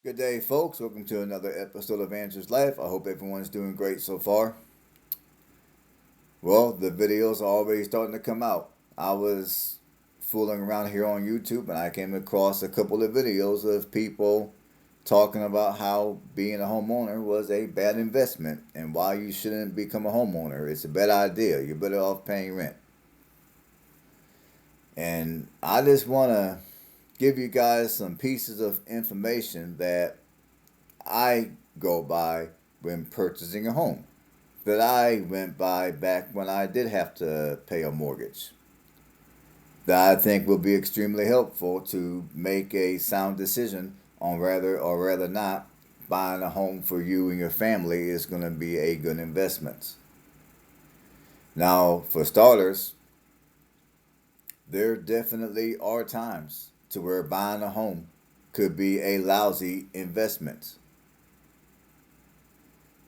Good day, folks. Welcome to another episode of Answers Life. I hope everyone's doing great so far. Well, the videos are already starting to come out. I was fooling around here on YouTube and I came across a couple of videos of people talking about how being a homeowner was a bad investment and why you shouldn't become a homeowner. It's a bad idea. You're better off paying rent. And I just want to give you guys some pieces of information that I go by when purchasing a home, that I went by back when I did have to pay a mortgage, that I think will be extremely helpful to make a sound decision on whether or rather not buying a home for you and your family is going to be a good investment. Now, for starters, there definitely are times to where buying a home could be a lousy investment.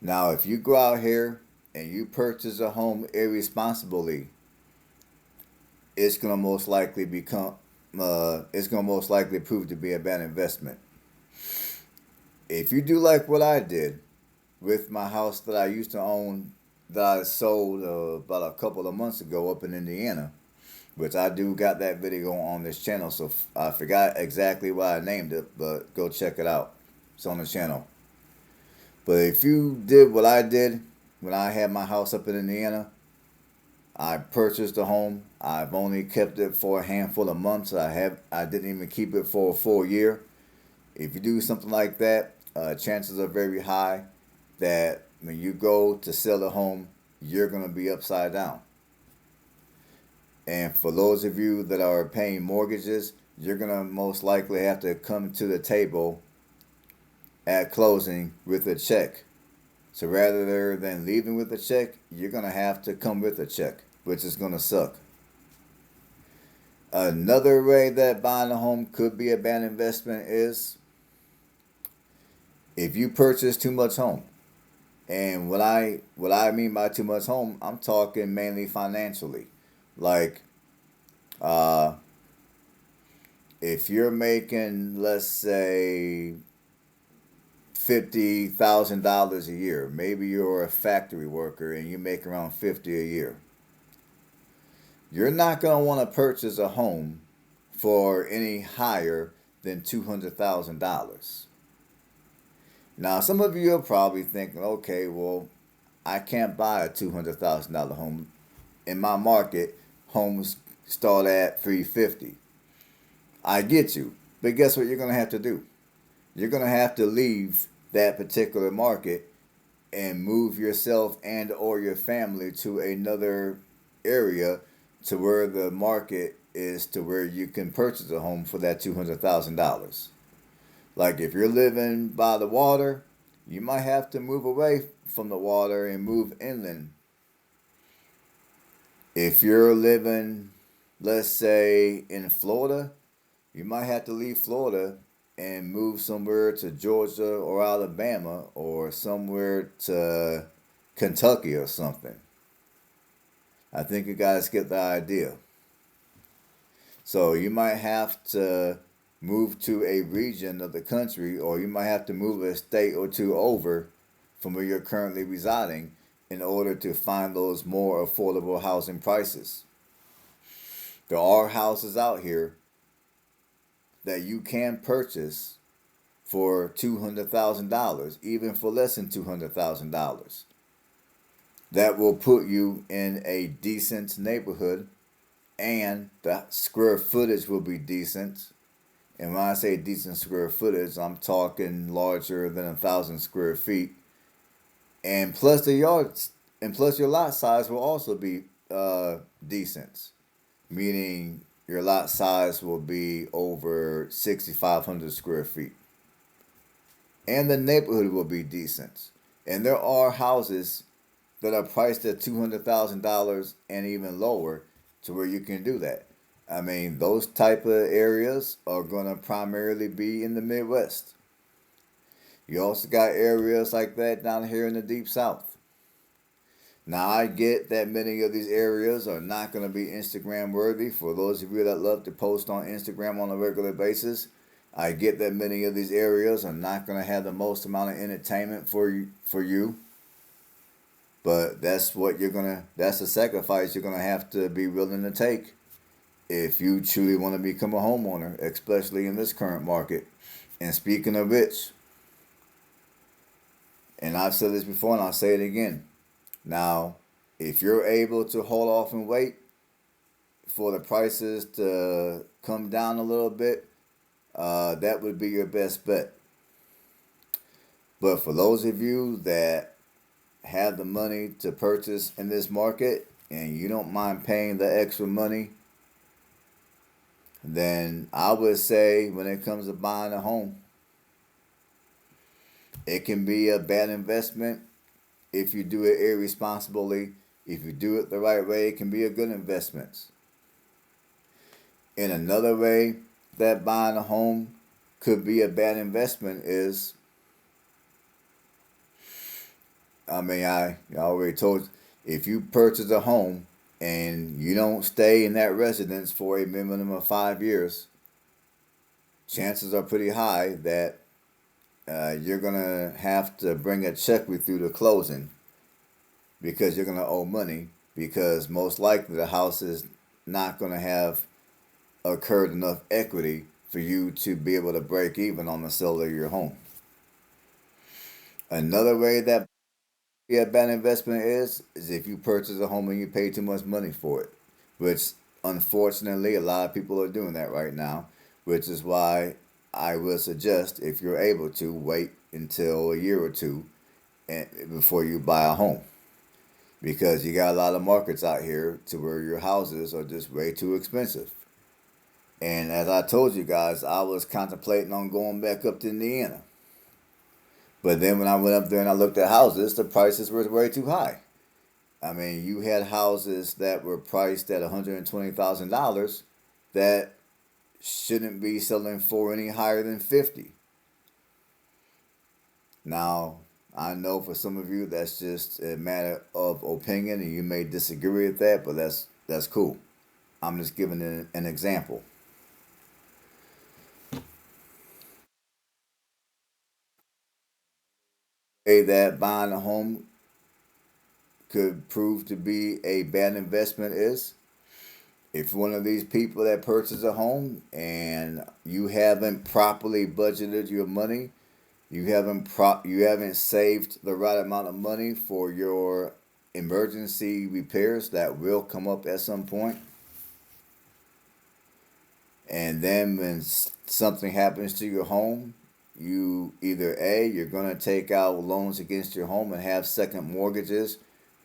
Now, if you go out here and you purchase a home irresponsibly, it's gonna most likely become it's gonna most likely prove to be a bad investment. If you do like what I did with my house that I used to own, that I sold about a couple of months ago up in Indiana, which I do got that video on this channel, so I forgot exactly why I named it, but go check it out. It's on the channel. But if you did what I did when I had my house up in Indiana, I purchased a home. I've only kept it for a handful of months. I didn't even keep it for a full year. If you do something like that, chances are very high that when you go to sell a home, you're gonna be upside down. And for those of you that are paying mortgages, you're gonna most likely have to come to the table at closing with a check. So rather than leaving with a check, you're gonna have to come with a check, which is gonna suck. Another way that buying a home could be a bad investment is if you purchase too much home. And what I mean by too much home, I'm talking mainly financially. Like uh, if you're making, let's say, $50,000 a year, maybe you're a factory worker and you make around 50 a year. You're not gonna want to purchase a home for any higher than $200,000. Now, some of you are probably thinking, okay, well, I can't buy a $200,000 home. In my market, homes start at 350. I get you, but guess what you're gonna have to do? You're gonna have to leave that particular market and move yourself and or your family to another area to where the market is to where you can purchase a home for that $200,000. Like if you're living by the water, you might have to move away from the water and move inland. If you're living, let's say, in Florida, you might have to leave Florida and move somewhere to Georgia or Alabama or somewhere to Kentucky or something. I think you guys get the idea. So you might have to move to a region of the country, or you might have to move a state or two over from where you're currently residing in order to find those more affordable housing prices. There are houses out here that you can purchase for $200,000, even for less than $200,000. That will put you in a decent neighborhood, and the square footage will be decent. And when I say decent square footage, I'm talking larger than 1,000 square feet. And plus the yards, and plus your lot size will also be decent, meaning your lot size will be over 6,500 square feet, and the neighborhood will be decent. And there are houses that are priced at $200,000 and even lower to where you can do that. I mean, those type of areas are gonna primarily be in the Midwest. You also got areas like that down here in the deep South. Now I get that many of these areas are not going to be Instagram worthy. For those of you that love to post on Instagram on a regular basis, I get that many of these areas are not going to have the most amount of entertainment for you, but that's a sacrifice you're gonna have to be willing to take if you truly want to become a homeowner, especially in this current market. And speaking of which, and I've said this before and I'll say it again. Now, if you're able to hold off and wait for the prices to come down a little bit, that would be your best bet. But for those of you that have the money to purchase in this market and you don't mind paying the extra money, then I would say when it comes to buying a home, it can be a bad investment if you do it irresponsibly. If you do it the right way, it can be a good investment. In another way that buying a home could be a bad investment is, I already told you, if you purchase a home and you don't stay in that residence for a minimum of 5 years, chances are pretty high that you're going to have to bring a check with you to closing because you're going to owe money, because most likely the house is not going to have occurred enough equity for you to be able to break even on the sale of your home. Another way that a bad investment is if you purchase a home and you pay too much money for it, which unfortunately a lot of people are doing that right now, which is why I would suggest, if you're able to, wait until a year or two before you buy a home, because you got a lot of markets out here to where your houses are just way too expensive. And as I told you guys, I was contemplating on going back up to Indiana. But then when I went up there and I looked at houses, the prices were way too high. You had houses that were priced at $120,000 that shouldn't be selling for any higher than 50. Now, I know for some of you that's just a matter of opinion and you may disagree with that, but that's cool. I'm just giving an example. That buying a home could prove to be a bad investment is if one of these people that purchase a home and you haven't properly budgeted your money, you haven't saved the right amount of money for your emergency repairs that will come up at some point. And then when something happens to your home, you either you're going to take out loans against your home and have second mortgages.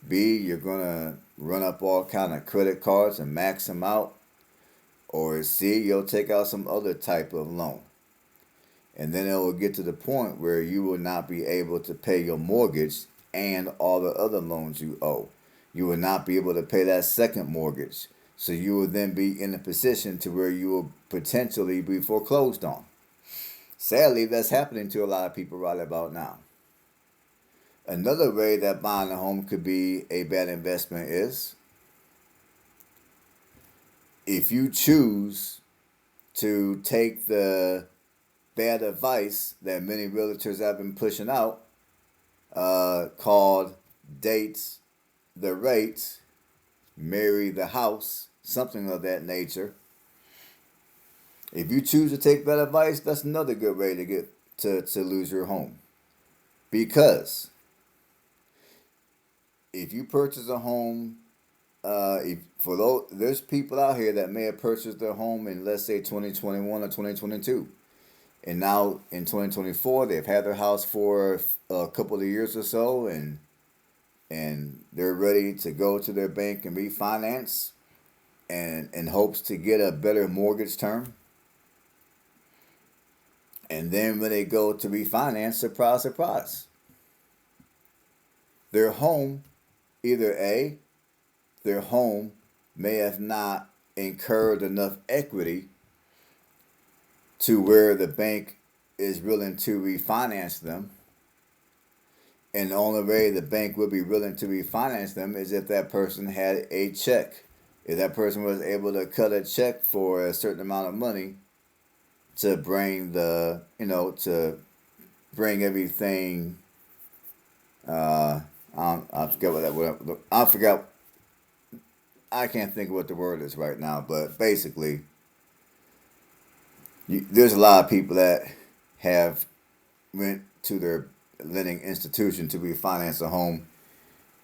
B, you're going to run up all kind of credit cards and max them out. Or C, you'll take out some other type of loan. And then it will get to the point where you will not be able to pay your mortgage and all the other loans you owe. You will not be able to pay that second mortgage. So you will then be in a position to where you will potentially be foreclosed on. Sadly, that's happening to a lot of people right about now. Another way that buying a home could be a bad investment is if you choose to take the bad advice that many realtors have been pushing out, called dates the rates, marry the house, something of that nature. If you choose to take that advice, that's another good way to get to lose your home. Because if you purchase a home, there's people out here that may have purchased their home in, let's say, 2021 or 2022, and now in 2024 they've had their house for a couple of years or so, and they're ready to go to their bank and refinance, and in hopes to get a better mortgage term. And then when they go to refinance, surprise, surprise, their home, their home may have not incurred enough equity to where the bank is willing to refinance them. And the only way the bank would be willing to refinance them is if that person had a check. If that person was able to cut a check for a certain amount of money to bring to bring everything. I forget I forgot. I can't think of what the word is right now, but basically, there's a lot of people that have went to their lending institution to refinance a home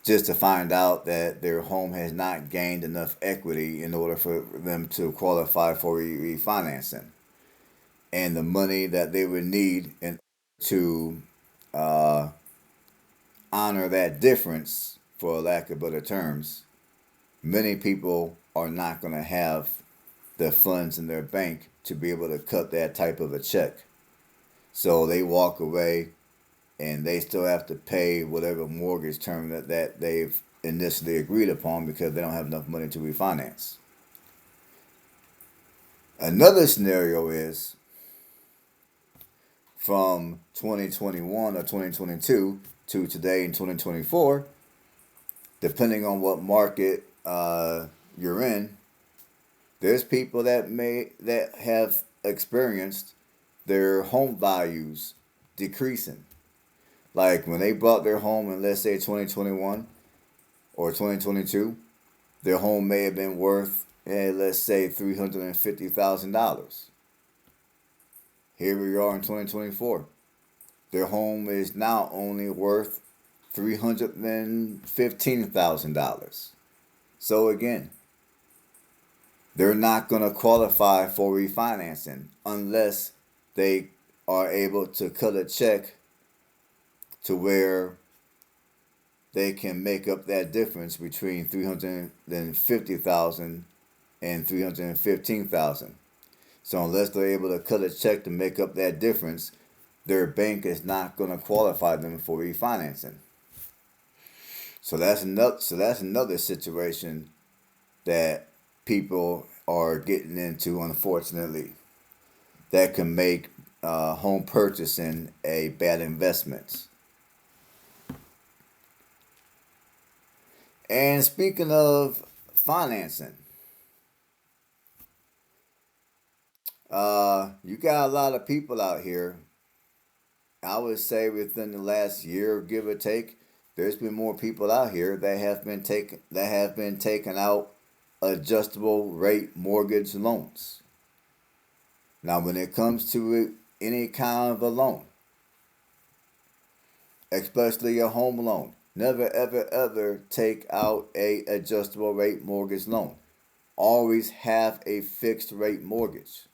just to find out that their home has not gained enough equity in order for them to qualify for refinancing. And the money that they would need in to uh, honor that difference, for lack of better terms, many people are not going to have the funds in their bank to be able to cut that type of a check. So they walk away and they still have to pay whatever mortgage term that they've initially agreed upon because they don't have enough money to refinance. Another scenario is from 2021 or 2022 to today in 2024, depending on what market you're in, there's people that have experienced their home values decreasing. Like when they bought their home in, let's say, 2021 or 2022, their home may have been worth, let's say, $350,000. Here we are in 2024. Their home is now only worth $315,000. So again, they're not going to qualify for refinancing unless they are able to cut a check to where they can make up that difference between 350,000 and 315,000. So unless they're able to cut a check to make up that difference, their bank is not going to qualify them for refinancing. So that's another situation that people are getting into, unfortunately, that can make home purchasing a bad investment. And speaking of financing, you got a lot of people out here. I would say within the last year, give or take, there's been more people out here that have been taking out adjustable rate mortgage loans. Now, when it comes to any kind of a loan, especially a home loan, never ever ever take out a adjustable rate mortgage loan. Always have a fixed rate mortgage,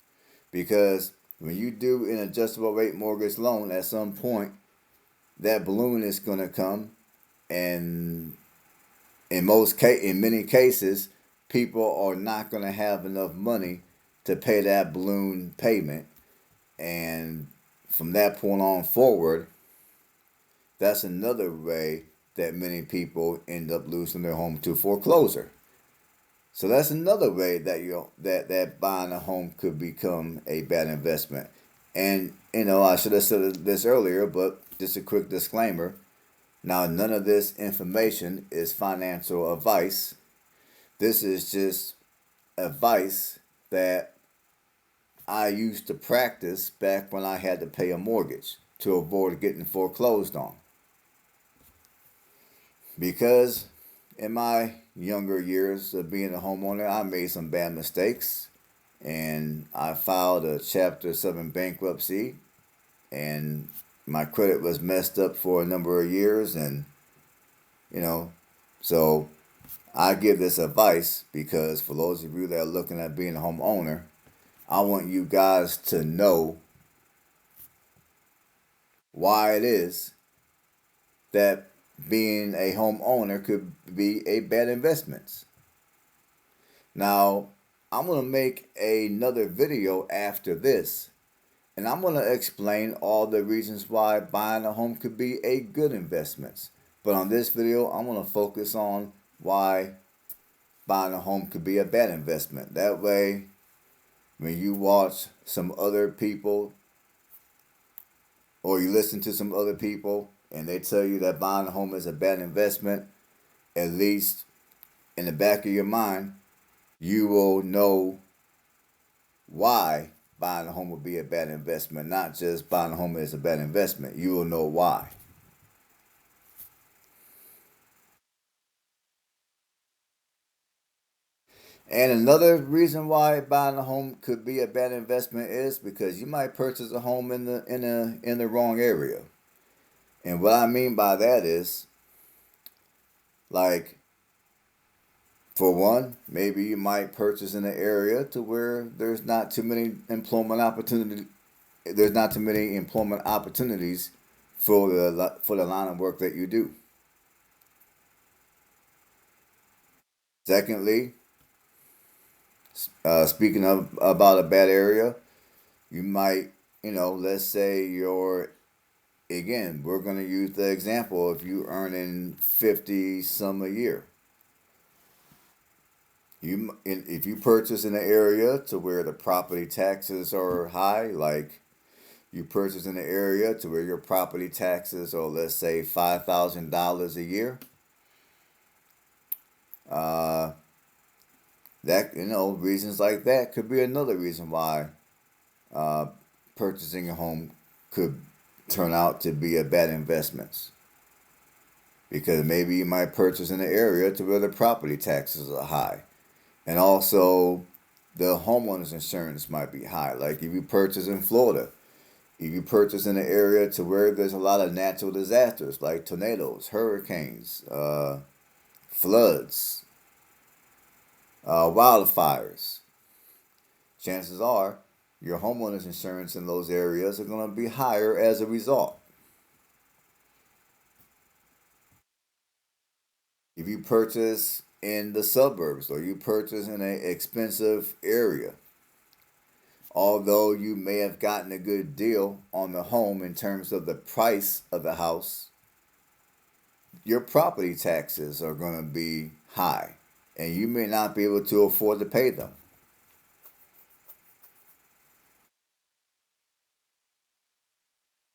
because when you do an adjustable rate mortgage loan, at some point that balloon is going to come, and in many cases, people are not going to have enough money to pay that balloon payment, and from that point on forward, that's another way that many people end up losing their home to foreclosure. So that's another way that that buying a home could become a bad investment. And I should have said this earlier, but just a quick disclaimer. Now, none of this information is financial advice. This is just advice that I used to practice back when I had to pay a mortgage to avoid getting foreclosed on. Because in my younger years of being a homeowner, I made some bad mistakes, and I filed a Chapter 7 bankruptcy, and my credit was messed up for a number of years, and you know, so I give this advice because for those of you that are looking at being a homeowner, I want you guys to know why it is that being a homeowner could be a bad investment. Now, I'm going to make another video after this, and I'm going to explain all the reasons why buying a home could be a good investment. But on this video, I'm going to focus on why buying a home could be a bad investment. That way, when you watch some other people or you listen to some other people and they tell you that buying a home is a bad investment, at least in the back of your mind, you will know why buying a home would be a bad investment. Not just buying a home is a bad investment. You will know why. And another reason why buying a home could be a bad investment is because you might purchase a home in the wrong area. And what I mean by that is, like, for one, maybe you might purchase in an area to where there's not too many employment opportunities for the line of work that you do. Secondly, speaking of about a bad area, you might, let's say again, we're going to use the example of you earning 50 some a year. If you purchase in an area to where the property taxes are high, like you purchase in an area to where your property taxes are, let's say, $5,000 a year, uh, that reasons like that could be another reason why uh, purchasing a home could turn out to be a bad investment, because maybe you might purchase in an area to where the property taxes are high, and also the homeowner's insurance might be high. Like if you purchase in Florida, if you purchase in an area to where there's a lot of natural disasters like tornadoes, hurricanes, floods, wildfires, chances are your homeowner's insurance in those areas are going to be higher as a result. If you purchase in the suburbs or you purchase in an expensive area, although you may have gotten a good deal on the home in terms of the price of the house, your property taxes are going to be high and you may not be able to afford to pay them.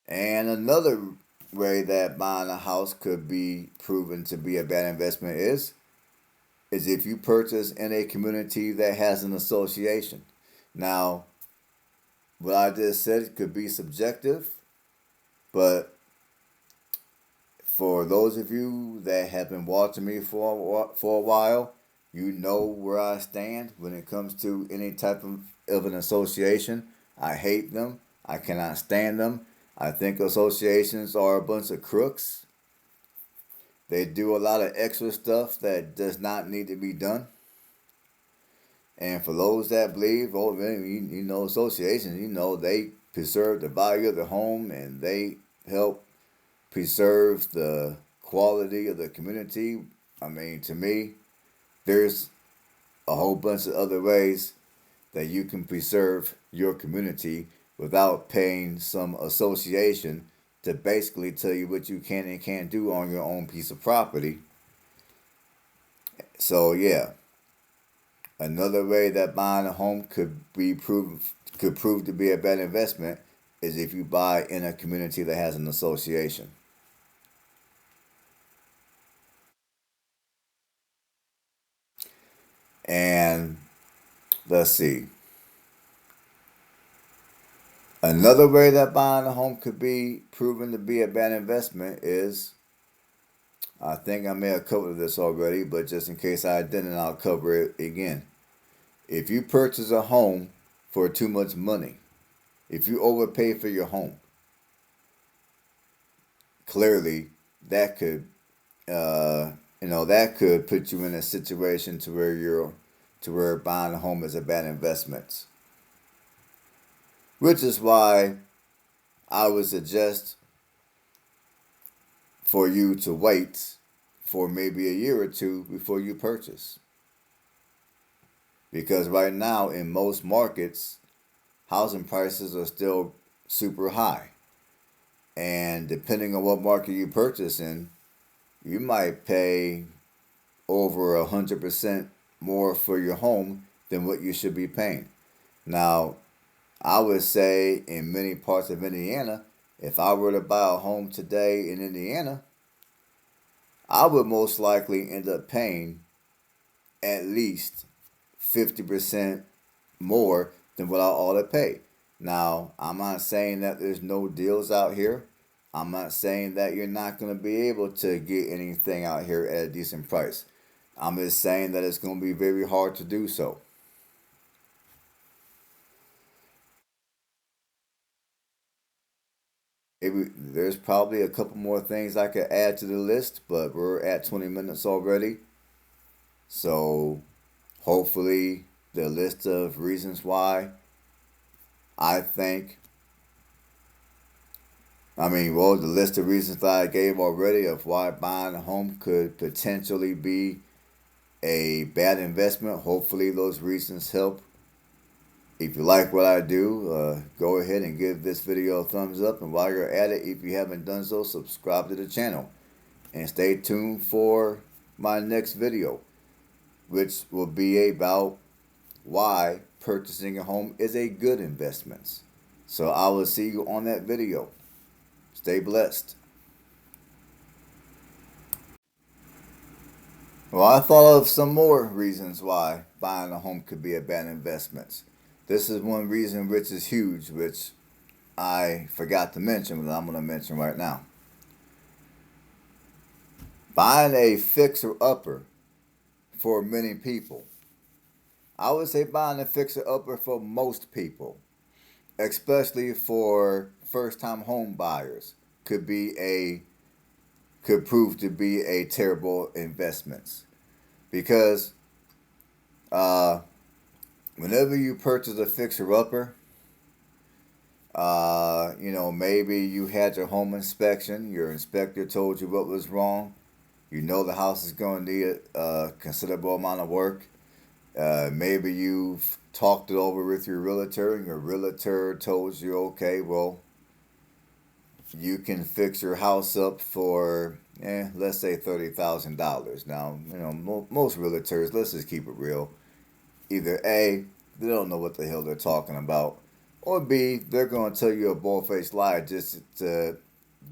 And another way that buying a house could be proven to be a bad investment is if you purchase in a community that has an association. Now, what I just said could be subjective, but for those of you that have been watching me for a while, you know where I stand when it comes to any type of an association. I hate them. I cannot stand them. I think associations are a bunch of crooks. They do a lot of extra stuff that does not need to be done. And for those that believe, oh man, associations, they preserve the value of the home and they help preserve the quality of the community. I mean, to me, there's a whole bunch of other ways that you can preserve your community without paying some association to basically tell you what you can and can't do on your own piece of property. So yeah, another way that buying a home could prove to be a bad investment is if you buy in a community that has an association. And let's see. Another way that buying a home could be proven to be a bad investment is, I think I may have covered this already, but just in case I didn't, I'll cover it again. If you purchase a home for too much money, if you overpay for your home, clearly that could, that could put you in a situation to where buying a home is a bad investment. Which is why I would suggest for you to wait for maybe a year or two before you purchase. Because right now, in most markets, housing prices are still super high. And depending on what market you purchase in, you might pay over 100% more for your home than what you should be paying. Now, I would say in many parts of Indiana, if I were to buy a home today in Indiana, I would most likely end up paying at least 50% more than what I ought to pay. Now, I'm not saying that there's no deals out here. I'm not saying that you're not going to be able to get anything out here at a decent price. I'm just saying that it's going to be very hard to do so. There's probably a couple more things I could add to the list, but we're at 20 minutes already. So hopefully, the list of reasons why I think, well, the list of reasons that I gave already of why buying a home could potentially be a bad investment. Hopefully, those reasons help. If you like what I do, go ahead and give this video a thumbs up. And while you're at it, if you haven't done so, subscribe to the channel. And stay tuned for my next video, which will be about why purchasing a home is a good investment. So I will see you on that video. Stay blessed. Well, I thought of some more reasons why buying a home could be a bad investment. This is one reason which is huge, which I forgot to mention, but I'm going to mention right now. Buying a fixer-upper for many people. I would say buying a fixer-upper for most people, especially for first-time home buyers, could prove to be a terrible investment because whenever you purchase a fixer-upper, maybe you had your home inspection, your inspector told you what was wrong. You know the house is going to need a considerable amount of work. Maybe you've talked it over with your realtor, and your realtor told you, okay, well, you can fix your house up for, let's say $30,000. Now, most realtors, let's just keep it real. Either A, they don't know what the hell they're talking about, or B, they're going to tell you a bald-faced lie just to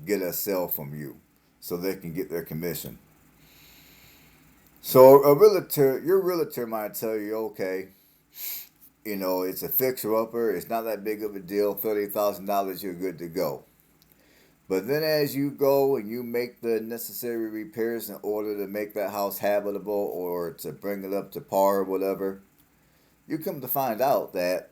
get a sale from you so they can get their commission. So your realtor might tell you, okay, it's a fixer-upper, it's not that big of a deal, $30,000, you're good to go. But then as you go and you make the necessary repairs in order to make that house habitable or to bring it up to par or whatever, you come to find out that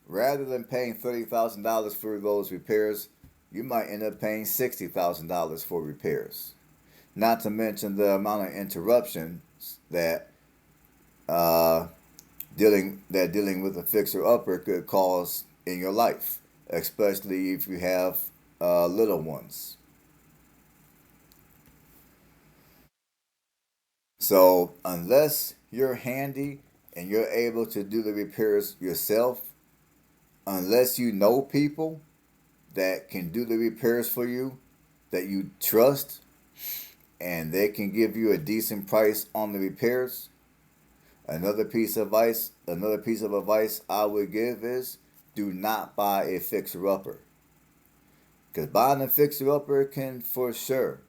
rather than paying $30,000 for those repairs, you might end up paying $60,000 for repairs. Not to mention the amount of interruptions that dealing with a fixer upper could cause in your life, especially if you have little ones. So unless you're handy and you're able to do the repairs yourself, unless you know people that can do the repairs for you, that you trust, and they can give you a decent price on the repairs, another piece of advice I would give is do not buy a fixer-upper. Because buying a fixer-upper can for sure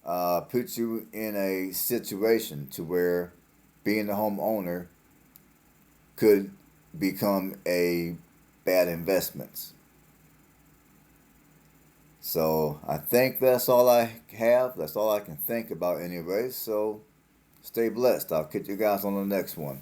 put you in a situation to where being a homeowner could become a bad investment. So I think that's all I have. That's all I can think about anyway. So stay blessed. I'll catch you guys on the next one.